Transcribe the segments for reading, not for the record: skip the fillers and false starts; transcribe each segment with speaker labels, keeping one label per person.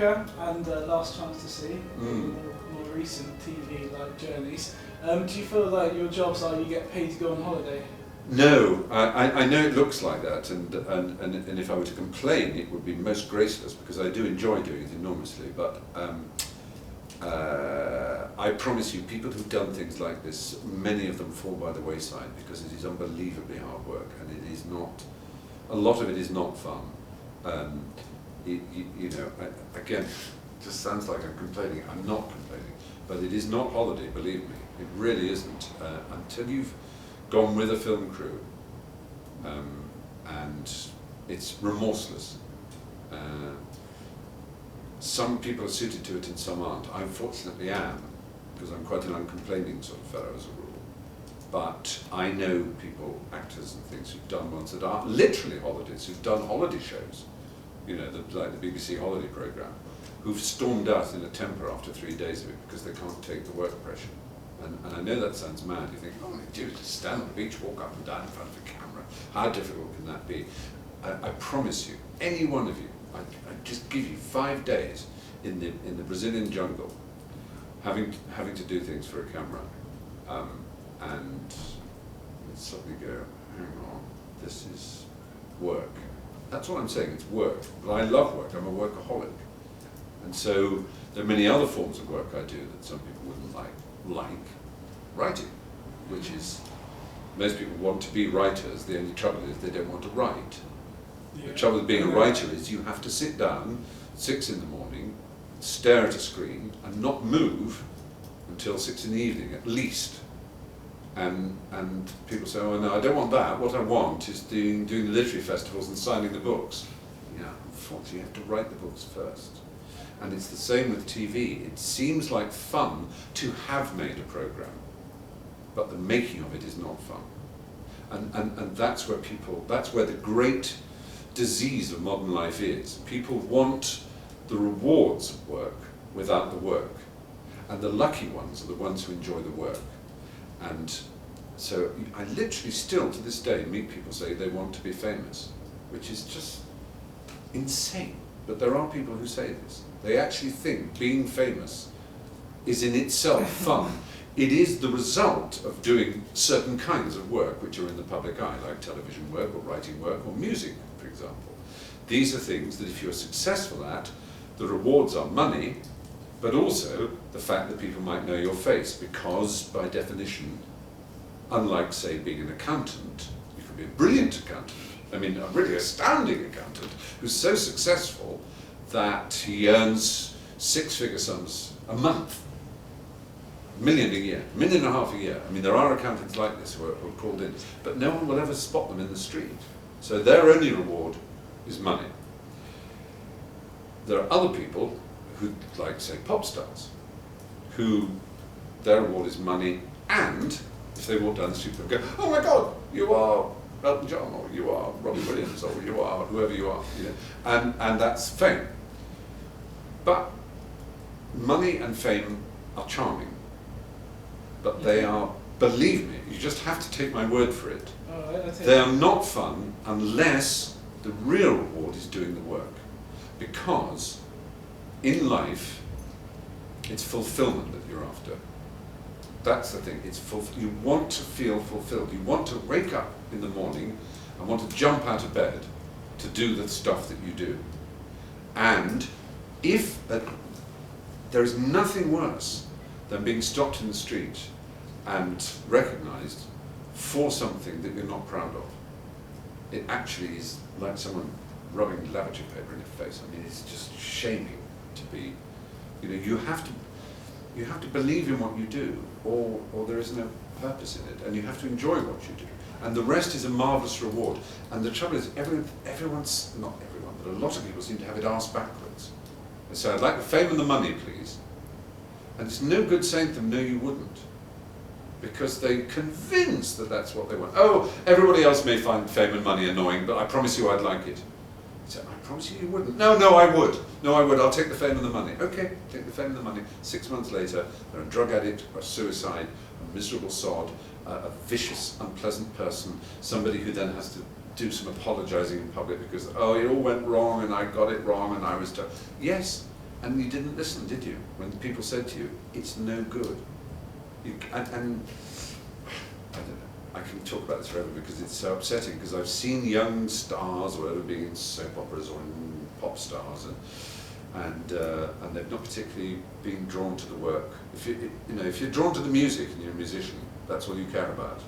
Speaker 1: America and Last Chance to See, more recent TV-like journeys. Do you feel like your jobs are you get paid to go on holiday?
Speaker 2: No, I know it looks like that, and if I were to complain, it would be most graceless, because I do enjoy doing it enormously. But I promise you, people who've done things like this, many of them fall by the wayside, because it is unbelievably hard work, and it is not. A lot of it is not fun. You know, again, it just sounds like I'm complaining. I'm not complaining, but it is not holiday. Believe me, it really isn't. Until you've gone with a film crew, and it's remorseless. Some people are suited to it and some aren't. I fortunately am, because I'm quite an uncomplaining sort of fellow as a rule. But I know people, actors and things, who've done ones that are literally holidays, who've done holiday shows, you know, like the BBC holiday programme, who've stormed out in a temper after 3 days of it because they can't take the work pressure. And I know that sounds mad. You think, oh, you just stand on the beach, walk up and down in front of a camera. How difficult can that be? I promise you, any one of you, I just give you 5 days in the Brazilian jungle, having to do things for a camera, and suddenly go, hang on, this is work. That's what I'm saying. It's work. But I love work. I'm a workaholic, and so there are many other forms of work I do that some people wouldn't like writing, which is, most people want to be writers. The only trouble is they don't want to write. Yeah. The trouble with being a writer is you have to sit down 6 in the morning, stare at a screen, and not move until 6 in the evening at least. And people say, oh no, I don't want that. What I want is doing the literary festivals and signing the books. Yeah, unfortunately you have to write the books first. And it's the same with TV. It seems like fun to have made a programme, but the making of it is not fun. And that's where the great disease of modern life is. People want the rewards of work without the work. And the lucky ones are the ones who enjoy the work. And so I literally still, to this day, meet people say they want to be famous, which is just insane. But there are people who say this. They actually think being famous is in itself fun. It is the result of doing certain kinds of work which are in the public eye, like television work or writing work or music, for example. These are things that if you're successful at, the rewards are money, but also the fact that people might know your face, because by definition, unlike, say, being an accountant, you can be a brilliant accountant, I mean a really astounding accountant, who's so successful that he earns 6-figure sums a month, $1 million a year, $1.5 million a year. I mean, there are accountants like this who are called in, but no one will ever spot them in the street. So their only reward is money. There are other people who, like, say, pop stars, who their reward is money, and if they walk down the street, they'll go, oh my God, you are Elton John, or you are Robbie Williams, or you are whoever you are, you know? And that's fame. But money and fame are charming, but they are, believe me, you just have to take my word for it, they are not fun unless the real reward is doing the work. Because in life, it's fulfillment that you're after. That's the thing. You want to feel fulfilled. You want to wake up in the morning and want to jump out of bed to do the stuff that you do. And there is nothing worse than being stopped in the street and recognized for something that you're not proud of. It actually is like someone rubbing lavatory paper in your face. I mean, it's just shaming to be, you know, you have to believe in what you do, or there is no purpose in it, and you have to enjoy what you do. And the rest is a marvellous reward. And the trouble is, everyone's, not everyone, but a lot of people seem to have it arse backwards. They say, I'd like the fame and the money, please. And it's no good saying to them, no, you wouldn't. Because they're convinced that that's what they want. Oh, everybody else may find fame and money annoying, but I promise you I'd like it. So I promise you wouldn't. No, I would. No, I would. I'll take the fame and the money. Okay, take the fame and the money. 6 months later, they're a drug addict, a suicide, a miserable sod, a vicious, unpleasant person, somebody who then has to do some apologizing in public because, oh, it all went wrong and I got it wrong and I was... Yes, And you didn't listen, did you? When people said to you, it's no good. And I don't know, I can talk about this forever because it's so upsetting, because I've seen young stars or whatever being in soap operas or in pop stars, and they've not particularly been drawn to the work. If you're drawn to the music and you're a musician, that's all you care about,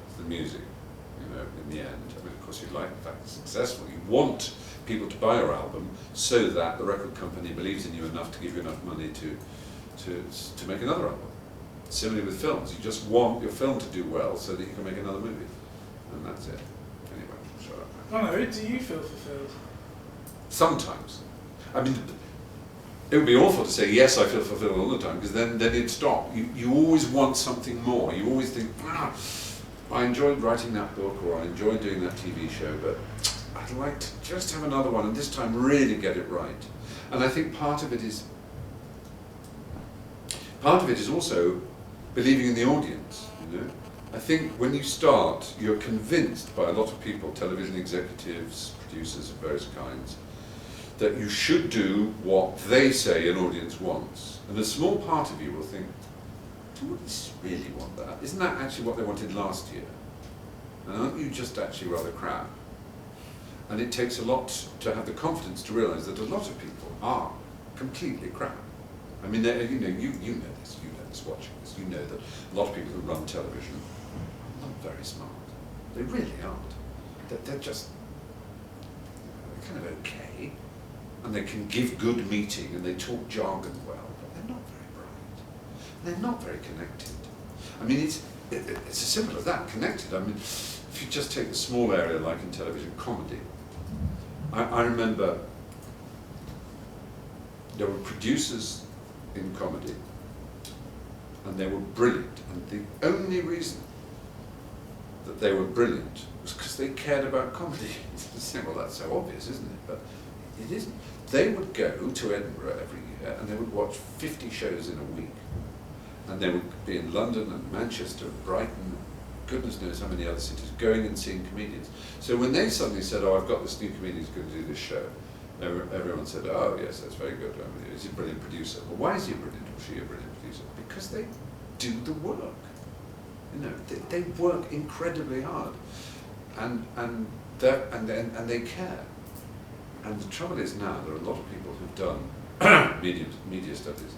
Speaker 2: it's the music, in the end. I mean, of course, you'd like the fact it's successful. You want people to buy your album so that the record company believes in you enough to give you enough money to make another album. Similarly with films, you just want your film to do well so that you can make another movie, and that's it. Anyway, shut up.
Speaker 1: I don't know, do you feel fulfilled?
Speaker 2: Sometimes. I mean, it would be awful to say, yes, I feel fulfilled all the time, because then you'd stop. You always want something more. You always think, I enjoyed writing that book, or I enjoyed doing that TV show, but I'd like to just have another one, and this time really get it right. And I think part of it is also believing in the audience, I think when you start, you're convinced by a lot of people, television executives, producers of various kinds, that you should do what they say an audience wants. And a small part of you will think, do audiences really want that? Isn't that actually what they wanted last year? And aren't you just actually rather crap? And it takes a lot to have the confidence to realise that a lot of people are completely crap. I mean, you know this, watching this, you know that a lot of people who run television are not very smart. They really aren't. They're just, they're kind of okay, and they can give good meeting, and they talk jargon well, but they're not very bright. They're not very connected. I mean, it's as simple as that, connected. I mean, if you just take a small area like in television, comedy. I remember there were producers in comedy, and they were brilliant, and the only reason that they were brilliant was because they cared about comedy. Well, that's so obvious, isn't it? But it isn't. They would go to Edinburgh every year, and they would watch 50 shows in a week, and they would be in London and Manchester and Brighton, goodness knows how many other cities, going and seeing comedians. So when they suddenly said, oh, I've got this new comedian who's going to do this show, everyone said, oh yes, that's very good. I mean, he's a brilliant producer. Well, why is he a brilliant, or she a brilliant producer? Because they do the work. They work incredibly hard, and they care. And the trouble is now there are a lot of people who've done media studies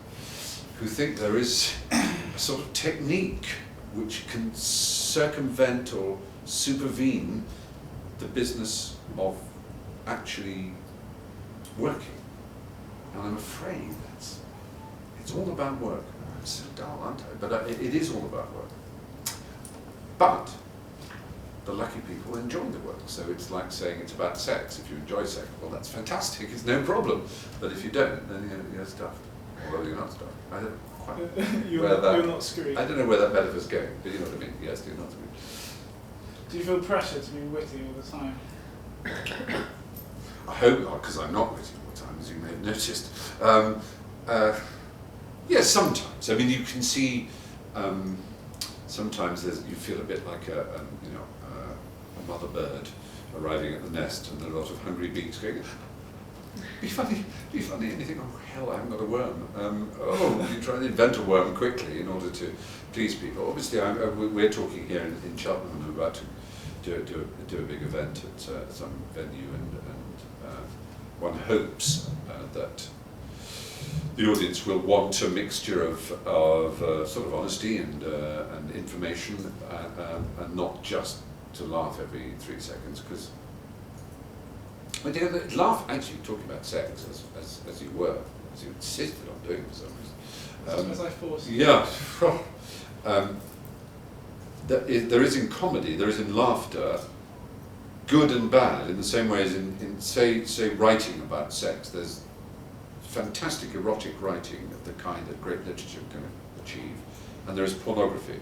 Speaker 2: who think there is a sort of technique which can circumvent or supervene the business of actually working. And I'm afraid it's all about work. I'm so dull, aren't I? But it is all about work. But the lucky people enjoy the work. So it's like saying it's about sex. If you enjoy sex, well, that's fantastic. It's no problem. But if you don't, then you're stuffed. Well, you're not stuffed. I don't quite
Speaker 1: you're not screwed.
Speaker 2: I don't know where that metaphor's going, but you know what I mean. Yes, you're not screwed.
Speaker 1: Do you feel pressure to be witty all the time?
Speaker 2: I hope not, because I'm not witty all the time, as you may have noticed. Yes, sometimes. I mean, you can see. Sometimes you feel a bit like a mother bird arriving at the nest, and there are a lot of hungry beaks going, be funny, and you think, oh hell, I haven't got a worm. You try to invent a worm quickly in order to please people. Obviously, we're talking here in Cheltenham, I'm about to do a big event at some venue, and one hopes that the audience will want a mixture of sort of honesty and information, and not just to laugh every 3 seconds, because laugh actually talking about sex as you were, as you insisted on doing for some reason.
Speaker 1: As I forced you.
Speaker 2: Yeah. There is in comedy, there is in laughter, good and bad, in the same way as in say writing about sex. There's fantastic erotic writing of the kind that great literature can achieve, and there is pornography.